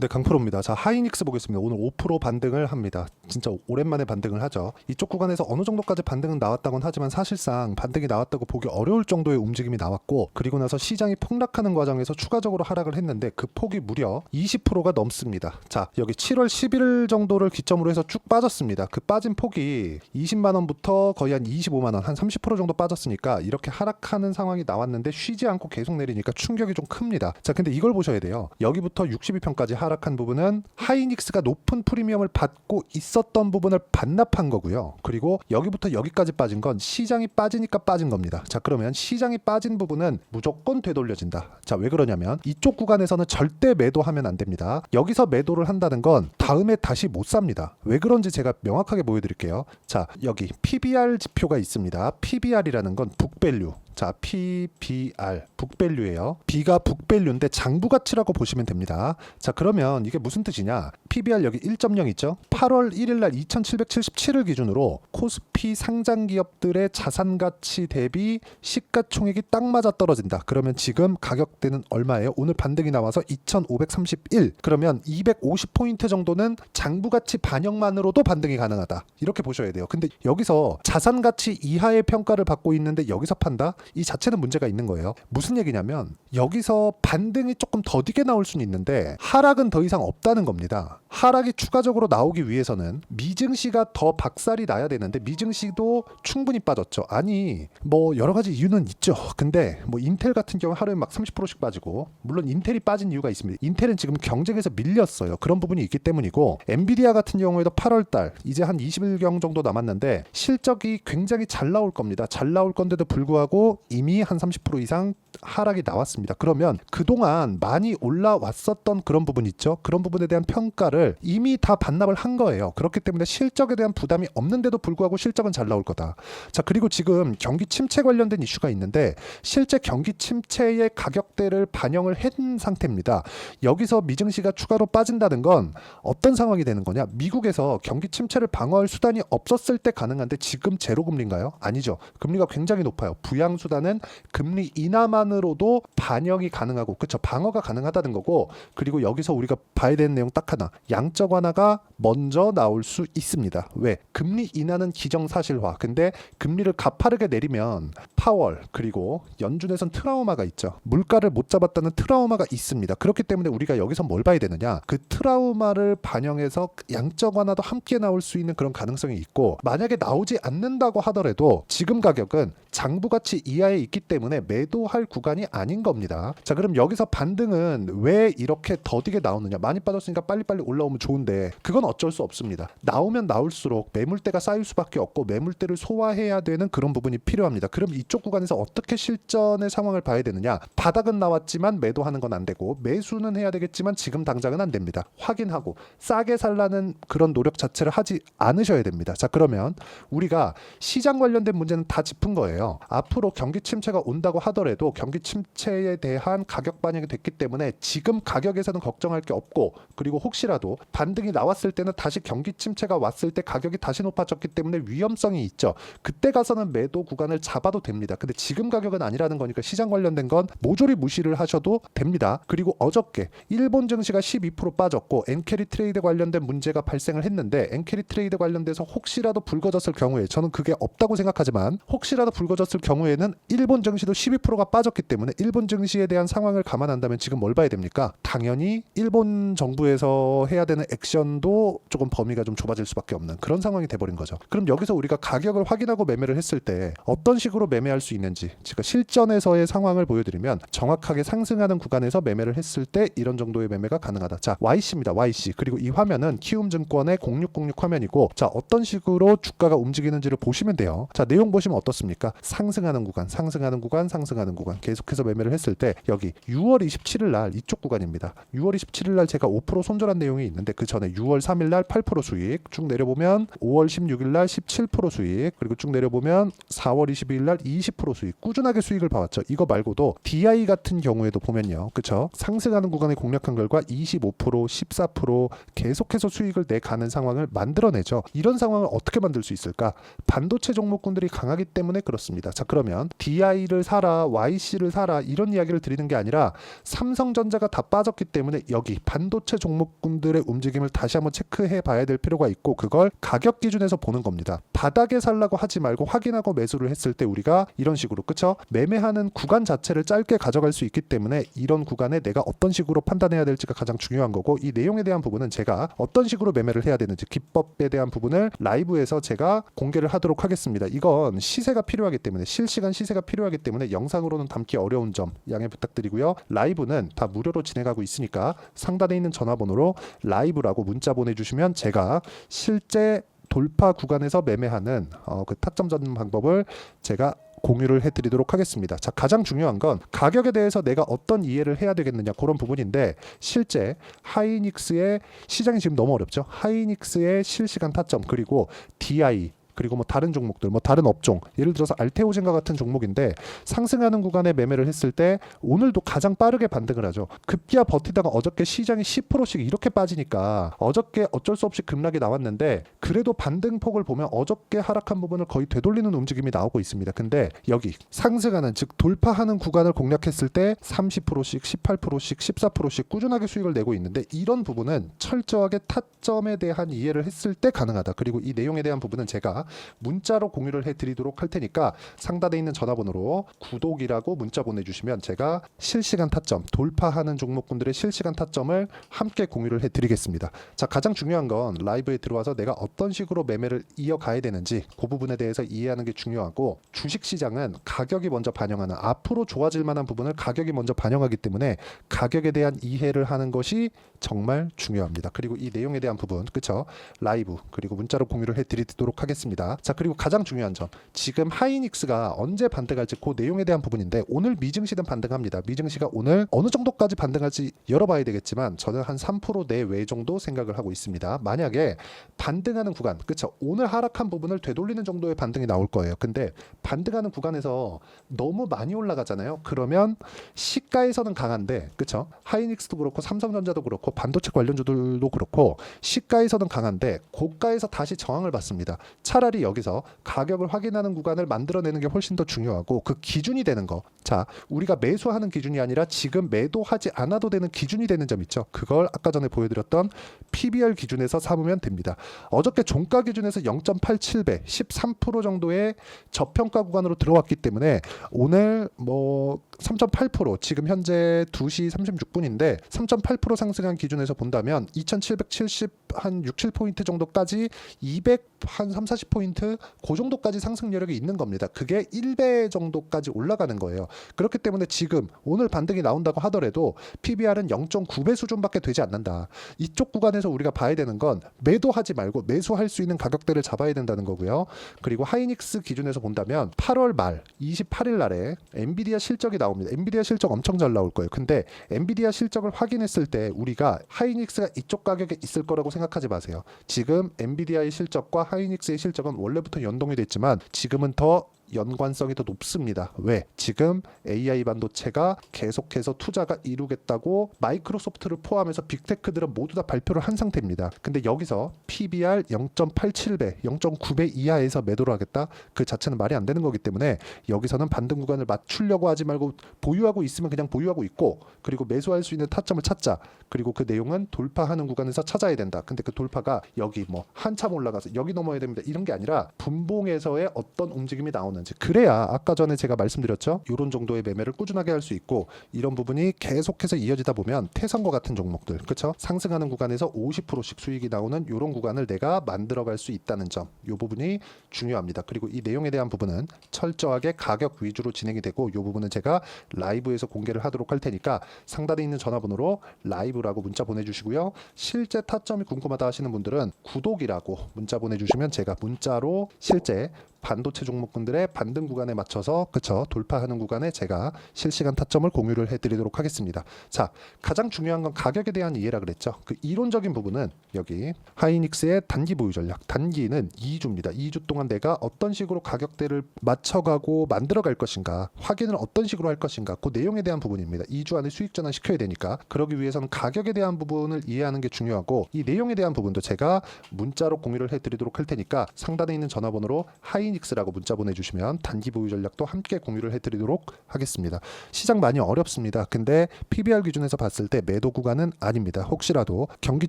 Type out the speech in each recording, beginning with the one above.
네, 강프로입니다. 자, 하이닉스 보겠습니다. 오늘 5% 반등을 합니다. 진짜 오랜만에 반등을 하죠. 이쪽 구간에서 어느 정도까지 반등은 나왔다곤 하지만 사실상 반등이 나왔다고 보기 어려울 정도의 움직임이 나왔고, 그리고 나서 시장이 폭락하는 과정에서 추가적으로 하락을 했는데 그 폭이 무려 20%가 넘습니다. 자, 여기 7월 11일 정도를 기점으로 해서 쭉 빠졌습니다. 그 빠진 폭이 20만 원부터 거의 한 25만 원, 한 30% 정도 빠졌으니까 이렇게 하락하는 상황이 나왔는데 쉬지 않고 계속 내리니까 충격이 좀 큽니다. 자, 근데 이걸 보셔야 돼요. 여기부터 62편까지 하락한 부분은 하이닉스가 높은 프리미엄을 받고 있었던 부분을 반납한 거고요. 그리고 여기부터 여기까지 빠진 건 시장이 빠지니까 빠진 겁니다. 자, 그러면 시장이 빠진 부분은 무조건 되돌려진다. 자, 왜 그러냐면 이쪽 구간에서는 절대 매도하면 안 됩니다. 여기서 매도를 한다는 건 다음에 다시 못 삽니다. 왜 그런지 제가 명확하게 보여드릴게요. 자, 여기 PBR 지표가 있습니다. PBR이라는 건 북밸류. 자, PBR 북밸류예요. B가 북밸류인데 장부 가치라고 보시면 됩니다. 자, 그러면 이게 무슨 뜻이냐? PBR 여기 1.0 있죠? 8월 1일 날 2777을 기준으로 코스피 상장 기업들의 자산 가치 대비 시가총액이 딱 맞아 떨어진다. 그러면 지금 가격대는 얼마예요? 오늘 반등이 나와서 2531. 그러면 250포인트 정도는 장부 가치 반영만으로도 반등이 가능하다. 이렇게 보셔야 돼요. 근데 여기서 자산 가치 이하의 평가를 받고 있는데 여기서 판다? 이 자체는 문제가 있는 거예요. 무슨 얘기냐면 여기서 반등이 조금 더디게 나올 수는 있는데 하락은 더 이상 없다는 겁니다. 하락이 추가적으로 나오기 위해서는 미증시가 더 박살이 나야 되는데 미증시도 충분히 빠졌죠. 아니 뭐 여러 가지 이유는 있죠. 근데 뭐 인텔 같은 경우 하루에 막 30%씩 빠지고, 물론 인텔이 빠진 이유가 있습니다. 인텔은 지금 경쟁에서 밀렸어요. 그런 부분이 있기 때문이고, 엔비디아 같은 경우에도 8월달 이제 한 20일경 정도 남았는데 실적이 굉장히 잘 나올 겁니다. 잘 나올 건데도 불구하고 이미 한 30% 이상 하락이 나왔습니다. 그러면 그동안 많이 올라왔었던 그런 부분 있죠. 그런 부분에 대한 평가를 이미 다 반납을 한 거예요. 그렇기 때문에 실적에 대한 부담이 없는데도 불구하고 실적은 잘 나올 거다. 자, 그리고 지금 경기 침체 관련된 이슈가 있는데 실제 경기 침체의 가격대를 반영을 한 상태입니다. 여기서 미증시가 추가로 빠진다는 건 어떤 상황이 되는 거냐? 미국에서 경기 침체를 방어할 수단이 없었을 때 가능한데 지금 제로 금리인가요? 아니죠. 금리가 굉장히 높아요. 부양 수단은 금리 인하만으로도 반영이 가능하고, 그렇죠, 방어가 가능하다는 거고. 그리고 여기서 우리가 봐야 되는 내용 딱 하나, 양적 완화가 먼저 나올 수 있습니다. 왜? 금리 인하는 기정사실화. 근데 금리를 가파르게 내리면 파월 그리고 연준에선 트라우마가 있죠. 물가를 못 잡았다는 트라우마가 있습니다. 그렇기 때문에 우리가 여기서 뭘 봐야 되느냐? 그 트라우마를 반영해서 양적 완화도 함께 나올 수 있는 그런 가능성이 있고, 만약에 나오지 않는다고 하더라도 지금 가격은 장부 가치 이하에 있기 때문에 매도할 구간이 아닌 겁니다. 자, 그럼 여기서 반등은 왜 이렇게 더디게 나오느냐? 많이 빠졌으니까 빨리빨리 올라오면 좋은데 그건 어쩔 수 없습니다. 나오면 나올수록 매물대가 쌓일 수밖에 없고 매물대를 소화해야 되는 그런 부분이 필요합니다. 그럼 이쪽 구간에서 어떻게 실전의 상황을 봐야 되느냐? 바닥은 나왔지만 매도하는 건 안 되고, 매수는 해야 되겠지만 지금 당장은 안 됩니다. 확인하고 싸게 살라는 그런 노력 자체를 하지 않으셔야 됩니다. 자, 그러면 우리가 시장 관련된 문제는 다 짚은 거예요. 앞으로 경기 침체가 온다고 하더라도 경기 침체에 대한 가격 반영이 됐기 때문에 지금 가격에서는 걱정할 게 없고, 그리고 혹시라도 반등이 나왔을 때는 다시 경기 침체가 왔을 때 가격이 다시 높아졌기 때문에 위험성이 있죠. 그때 가서는 매도 구간을 잡아도 됩니다. 근데 지금 가격은 아니라는 거니까 시장 관련된 건 모조리 무시를 하셔도 됩니다. 그리고 어저께 일본 증시가 12% 빠졌고 엔캐리 트레이드 관련된 문제가 발생을 했는데, 엔캐리 트레이드 관련돼서 혹시라도 불거졌을 경우에, 저는 그게 없다고 생각하지만 혹시라도 불거졌을 경우에는 일본 증시도 12%가 빠졌기 때문에 일본 증시에 대한 상황을 감안한다면 지금 뭘 봐야 됩니까? 당연히 일본 정부에서 해야 되는 액션도 조금 범위가 좀 좁아질 수밖에 없는 그런 상황이 돼버린 거죠. 그럼 여기서 우리가 가격을 확인하고 매매를 했을 때 어떤 식으로 매매할 수 있는지 제가 실전에서의 상황을 보여드리면, 정확하게 상승하는 구간에서 매매를 했을 때 이런 정도의 매매가 가능하다. 자, YC입니다. YC. 그리고 이 화면은 키움증권의 0606 화면이고, 자, 어떤 식으로 주가가 움직이는지를 보시면 돼요. 자, 내용 보시면 어떻습니까? 상승하는 구간, 상승하는 구간, 상승하는 구간 계속해서 매매를 했을 때 여기 6월 27일 날 이쪽 구간입니다. 6월 27일 날 제가 5% 손절한 내용이 있는데 그 전에 6월 3일 날 8% 수익, 쭉 내려보면 5월 16일 날 17% 수익, 그리고 쭉 내려보면 4월 22일 날 20% 수익, 꾸준하게 수익을 봐왔죠. 이거 말고도 DI 같은 경우에도 보면요, 그쵸, 상승하는 구간에 공략한 결과 25%, 14% 계속해서 수익을 내가는 상황을 만들어내죠. 이런 상황을 어떻게 만들 수 있을까? 반도체 종목군들이 강하기 때문에 그렇습니다. 자, 그러면 DI를 사라, YC PC를 사라 이런 이야기를 드리는 게 아니라 삼성전자가 다 빠졌기 때문에 여기 반도체 종목군들의 움직임을 다시 한번 체크해 봐야 될 필요가 있고 그걸 가격 기준에서 보는 겁니다. 바닥에 살라고 하지 말고 확인하고 매수를 했을 때 우리가 이런 식으로 그쵸? 매매하는 구간 자체를 짧게 가져갈 수 있기 때문에 이런 구간에 내가 어떤 식으로 판단해야 될지가 가장 중요한 거고 이 내용에 대한 부분은 제가 어떤 식으로 매매를 해야 되는지 기법에 대한 부분을 라이브에서 제가 공개를 하도록 하겠습니다. 이건 시세가 필요하기 때문에 실시간 시세가 필요하기 때문에 영상으로는 담기 어려운 점 양해 부탁드리고요. 라이브는 다 무료로 진행하고 있으니까 상단에 있는 전화번호로 라이브라고 문자 보내주시면 제가 실제 돌파 구간에서 매매하는 그 타점 잡는 방법을 제가 공유를 해드리도록 하겠습니다. 자, 가장 중요한 건 가격에 대해서 내가 어떤 이해를 해야 되겠느냐 그런 부분인데 실제 하이닉스의 시장이 지금 너무 어렵죠. 하이닉스의 실시간 타점 그리고 DI 그리고 뭐 다른 종목들, 뭐 다른 업종, 예를 들어서 알테오젠과 같은 종목인데 상승하는 구간에 매매를 했을 때 오늘도 가장 빠르게 반등을 하죠. 급기야 버티다가 어저께 시장이 10%씩 이렇게 빠지니까 어저께 어쩔 수 없이 급락이 나왔는데 그래도 반등폭을 보면 어저께 하락한 부분을 거의 되돌리는 움직임이 나오고 있습니다. 근데 여기 상승하는 즉 돌파하는 구간을 공략했을 때 30%씩, 18%씩, 14%씩 꾸준하게 수익을 내고 있는데 이런 부분은 철저하게 타점에 대한 이해를 했을 때 가능하다. 그리고 이 내용에 대한 부분은 제가 문자로 공유를 해드리도록 할 테니까 상단에 있는 전화번호로 구독이라고 문자 보내주시면 제가 실시간 타점 돌파하는 종목군들의 실시간 타점을 함께 공유를 해드리겠습니다. 자, 가장 중요한 건 라이브에 들어와서 내가 어떤 식으로 매매를 이어가야 되는지 그 부분에 대해서 이해하는 게 중요하고 주식시장은 가격이 먼저 반영하는 앞으로 좋아질 만한 부분을 가격이 먼저 반영하기 때문에 가격에 대한 이해를 하는 것이 정말 중요합니다. 그리고 이 내용에 대한 부분 그쵸? 라이브 그리고 문자로 공유를 해드리도록 하겠습니다. 자, 그리고 가장 중요한 점 지금 하이닉스가 언제 반등할지 그 내용에 대한 부분인데 오늘 미증시는 반등합니다. 미증시가 오늘 어느 정도까지 반등할지 열어봐야 되겠지만 저는 한 3% 내외 정도 생각을 하고 있습니다. 만약에 반등하는 구간 그쵸? 오늘 하락한 부분을 되돌리는 정도의 반등이 나올 거예요. 근데 반등하는 구간에서 너무 많이 올라가잖아요. 그러면 시가에서는 강한데 그쵸? 하이닉스도 그렇고 삼성전자도 그렇고 반도체 관련주들도 그렇고 시가에서는 강한데 고가에서 다시 저항을 받습니다. 차라리 여기서 가격을 확인하는 구간을 만들어내는 게 훨씬 더 중요하고 그 기준이 되는 거. 자, 우리가 매수하는 기준이 아니라 지금 매도하지 않아도 되는 기준이 되는 점 있죠. 그걸 아까 전에 보여드렸던 PBR 기준에서 삼으면 됩니다. 어저께 종가 기준에서 0.87배, 13% 정도의 저평가 구간으로 들어왔기 때문에 오늘 뭐 3.8% 지금 현재 2시 36분인데 3.8% 상승한 기준에서 본다면 2770 한 6, 7포인트 정도까지 200 한 3, 40포인트 그 정도까지 상승 여력이 있는 겁니다. 그게 1배 정도까지 올라가는 거예요. 그렇기 때문에 지금 오늘 반등이 나온다고 하더라도 PBR은 0.9배 수준밖에 되지 않는다. 이쪽 구간에서 우리가 봐야 되는 건 매도하지 말고 매수할 수 있는 가격대를 잡아야 된다는 거고요. 그리고 하이닉스 기준에서 본다면 8월 말 28일 날에 엔비디아 실적이 나옵니다. 엔비디아 실적 엄청 잘 나올 거예요. 근데 엔비디아 실적을 확인했을 때 우리가 하이닉스가 이쪽 가격에 있을 거라고 생각하지 마세요. 지금 엔비디아의 실적과 하이닉스의 실적은 원래부터 연동이 됐지만 지금은 더 연관성이 더 높습니다. 왜? 지금 AI 반도체가 계속해서 투자가 이루겠다고 마이크로소프트를 포함해서 빅테크들은 모두 다 발표를 한 상태입니다. 근데 여기서 PBR 0.87배, 0.9배 이하에서 매도를 하겠다? 그 자체는 말이 안 되는 거기 때문에 여기서는 반등 구간을 맞추려고 하지 말고 보유하고 있으면 그냥 보유하고 있고 그리고 매수할 수 있는 타점을 찾자. 그리고 그 내용은 돌파하는 구간에서 찾아야 된다. 근데 그 돌파가 여기 뭐 한참 올라가서 여기 넘어야 됩니다. 이런 게 아니라 분봉에서의 어떤 움직임이 나오는지 그래야 아까 전에 제가 말씀드렸죠. 이런 정도의 매매를 꾸준하게 할 수 있고 이런 부분이 계속해서 이어지다 보면 태성과 같은 종목들 그렇죠? 상승하는 구간에서 50%씩 수익이 나오는 이런 구간을 내가 만들어갈 수 있다는 점 이 부분이 중요합니다. 그리고 이 내용에 대한 부분은 철저하게 가격 위주로 진행이 되고 이 부분은 제가 라이브에서 공개를 하도록 할 테니까 상단에 있는 전화번호로 라이브라고 문자 보내주시고요. 실제 타점이 궁금하다 하시는 분들은 구독이라고 문자 보내주시면 제가 문자로 실제 반도체 종목군들의 반등 구간에 맞춰서 그쵸 돌파하는 구간에 제가 실시간 타점을 공유를 해드리도록 하겠습니다. 자, 가장 중요한 건 가격에 대한 이해라 그랬죠. 그 이론적인 부분은 여기 하이닉스의 단기 보유 전략, 단기는 2주입니다. 2주 동안 내가 어떤 식으로 가격대를 맞춰가고 만들어갈 것인가, 확인을 어떤 식으로 할 것인가, 그 내용에 대한 부분입니다. 2주 안에 수익 전환 시켜야 되니까 그러기 위해서는 가격에 대한 부분을 이해하는 게 중요하고 이 내용에 대한 부분도 제가 문자로 공유를 해드리도록 할 테니까 상단에 있는 전화번호로 하이닉스 피닉스라고 문자 보내주시면 단기 보유 전략도 함께 공유를 해드리도록 하겠습니다. 시장 많이 어렵습니다. 근데 PBR 기준에서 봤을 때 매도 구간은 아닙니다. 혹시라도 경기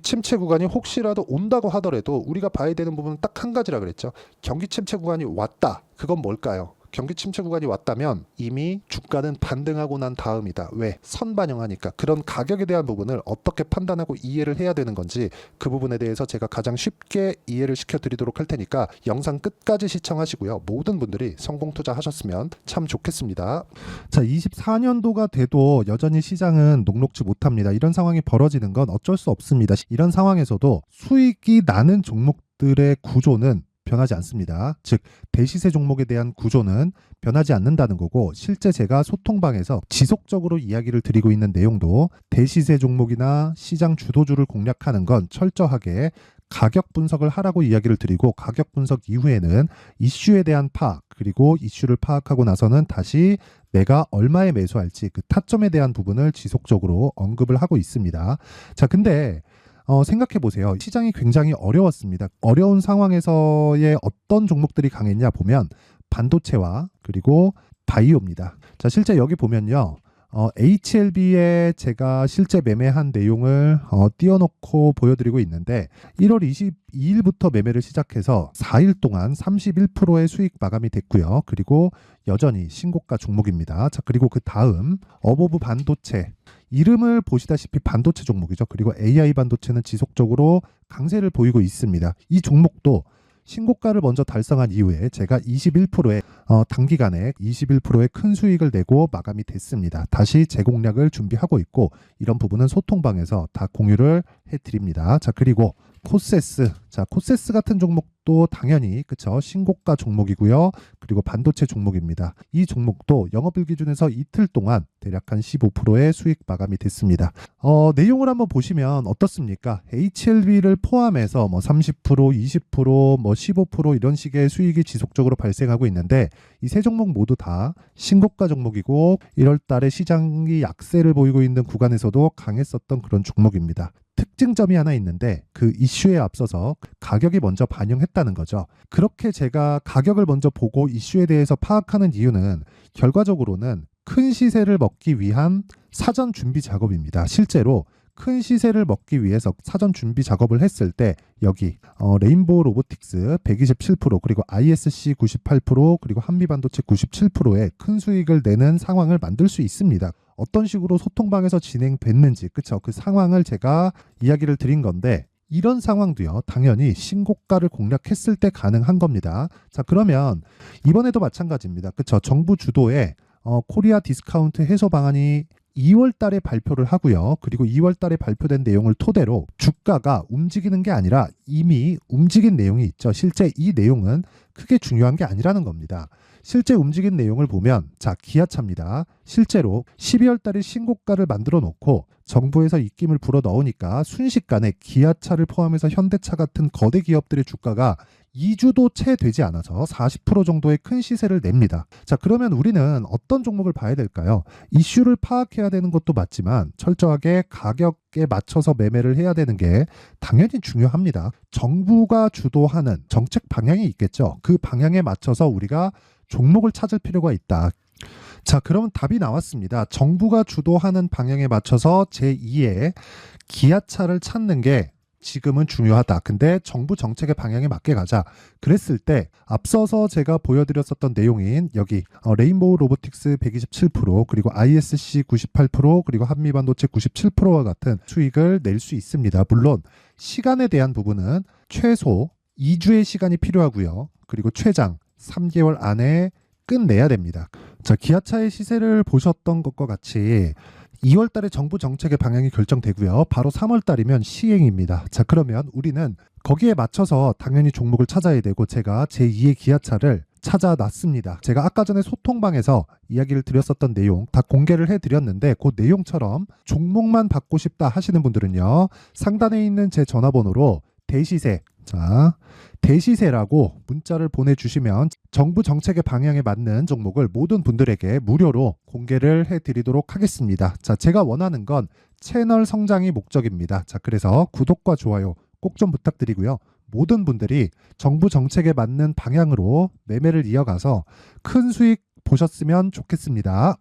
침체 구간이 혹시라도 온다고 하더라도 우리가 봐야 되는 부분은 딱 한 가지라 그랬죠. 경기 침체 구간이 왔다. 그건 뭘까요? 경기 침체 구간이 왔다면 이미 주가는 반등하고 난 다음이다. 왜? 선반영하니까. 그런 가격에 대한 부분을 어떻게 판단하고 이해를 해야 되는 건지 그 부분에 대해서 제가 가장 쉽게 이해를 시켜드리도록 할 테니까 영상 끝까지 시청하시고요. 모든 분들이 성공 투자하셨으면 참 좋겠습니다. 자, 24년도가 돼도 여전히 시장은 녹록지 못합니다. 이런 상황이 벌어지는 건 어쩔 수 없습니다. 이런 상황에서도 수익이 나는 종목들의 구조는 변하지 않습니다. 즉 대시세 종목에 대한 구조는 변하지 않는다는 거고, 실제 제가 소통방에서 지속적으로 이야기를 드리고 있는 내용도 대시세 종목이나 시장 주도주를 공략하는 건 철저하게 가격 분석을 하라고 이야기를 드리고, 가격 분석 이후에는 이슈에 대한 파악, 그리고 이슈를 파악하고 나서는 다시 내가 얼마에 매수할지 그 타점에 대한 부분을 지속적으로 언급을 하고 있습니다. 자, 근데 생각해 보세요. 시장이 굉장히 어려웠습니다. 어려운 상황에서의 어떤 종목들이 강했냐 보면 반도체와 그리고 바이오입니다. 자, 실제 여기 보면요. HLB에 제가 실제 매매한 내용을 띄워놓고 보여드리고 있는데 1월 22일부터 매매를 시작해서 4일 동안 31%의 수익 마감이 됐고요. 그리고 여전히 신고가 종목입니다. 자, 그리고 그 다음 어보브 반도체, 이름을 보시다시피 반도체 종목이죠. 그리고 AI 반도체는 지속적으로 강세를 보이고 있습니다. 이 종목도 신고가를 먼저 달성한 이후에 제가 21%의 단기간에 21%의 큰 수익을 내고 마감이 됐습니다. 다시 재공략을 준비하고 있고, 이런 부분은 소통방에서 다 공유를 해드립니다. 자, 그리고 코세스. 자, 코세스 같은 종목도 당연히 그쵸, 신고가 종목이고요. 그리고 반도체 종목입니다. 이 종목도 영업일 기준에서 이틀 동안 대략 한 15%의 수익 마감이 됐습니다. 내용을 한번 보시면 어떻습니까? HLB를 포함해서 뭐 30%, 20%, 뭐 15% 이런 식의 수익이 지속적으로 발생하고 있는데, 이 세 종목 모두 다 신고가 종목이고 1월 달에 시장이 약세를 보이고 있는 구간에서도 강했었던 그런 종목입니다. 특징점이 하나 있는데 그 이슈에 앞서서 가격이 먼저 반영했다는 거죠. 그렇게 제가 가격을 먼저 보고 이슈에 대해서 파악하는 이유는 결과적으로는 큰 시세를 먹기 위한 사전 준비 작업입니다. 실제로 큰 시세를 먹기 위해서 사전 준비 작업을 했을 때 여기 레인보우 로보틱스 127%, 그리고 ISC 98%, 그리고 한미반도체 97%의 큰 수익을 내는 상황을 만들 수 있습니다. 어떤 식으로 소통방에서 진행됐는지, 그쵸? 그 상황을 제가 이야기를 드린 건데, 이런 상황도요, 당연히 신고가를 공략했을 때 가능한 겁니다. 자, 그러면 이번에도 마찬가지입니다. 그쵸? 정부 주도의 코리아 디스카운트 해소 방안이 2월 달에 발표를 하고요. 그리고 2월 달에 발표된 내용을 토대로 주가가 움직이는 게 아니라 이미 움직인 내용이 있죠. 실제 이 내용은 크게 중요한 게 아니라는 겁니다. 실제 움직인 내용을 보면, 자, 기아차입니다. 실제로 12월 달에 신고가를 만들어 놓고 정부에서 입김을 불어 넣으니까 순식간에 기아차를 포함해서 현대차 같은 거대 기업들의 주가가 2주도 채 되지 않아서 40% 정도의 큰 시세를 냅니다. 자, 그러면 우리는 어떤 종목을 봐야 될까요? 이슈를 파악해야 되는 것도 맞지만 철저하게 가격에 맞춰서 매매를 해야 되는 게 당연히 중요합니다. 정부가 주도하는 정책 방향이 있겠죠. 그 방향에 맞춰서 우리가 종목을 찾을 필요가 있다. 자, 그러면 답이 나왔습니다. 정부가 주도하는 방향에 맞춰서 제2의 기아차를 찾는 게 지금은 중요하다. 근데 정부 정책의 방향에 맞게 가자. 그랬을 때 앞서서 제가 보여드렸었던 내용인 여기 레인보우 로보틱스 127%, 그리고 ISC 98%, 그리고 한미반도체 97%와 같은 수익을 낼 수 있습니다. 물론 시간에 대한 부분은 최소 2주의 시간이 필요하고요. 그리고 최장 3개월 안에 끝내야 됩니다. 자, 기아차의 시세를 보셨던 것과 같이 2월 달에 정부 정책의 방향이 결정되고요. 바로 3월 달이면 시행입니다. 자, 그러면 우리는 거기에 맞춰서 당연히 종목을 찾아야 되고, 제가 제2의 기아차를 찾아놨습니다. 제가 아까 전에 소통방에서 이야기를 드렸었던 내용 다 공개를 해드렸는데, 그 내용처럼 종목만 받고 싶다 하시는 분들은요, 상단에 있는 제 전화번호로 대시세, 자, 대시세라고 문자를 보내주시면 정부 정책의 방향에 맞는 종목을 모든 분들에게 무료로 공개를 해드리도록 하겠습니다. 자, 제가 원하는 건 채널 성장이 목적입니다. 자, 그래서 구독과 좋아요 꼭 좀 부탁드리고요. 모든 분들이 정부 정책에 맞는 방향으로 매매를 이어가서 큰 수익 보셨으면 좋겠습니다.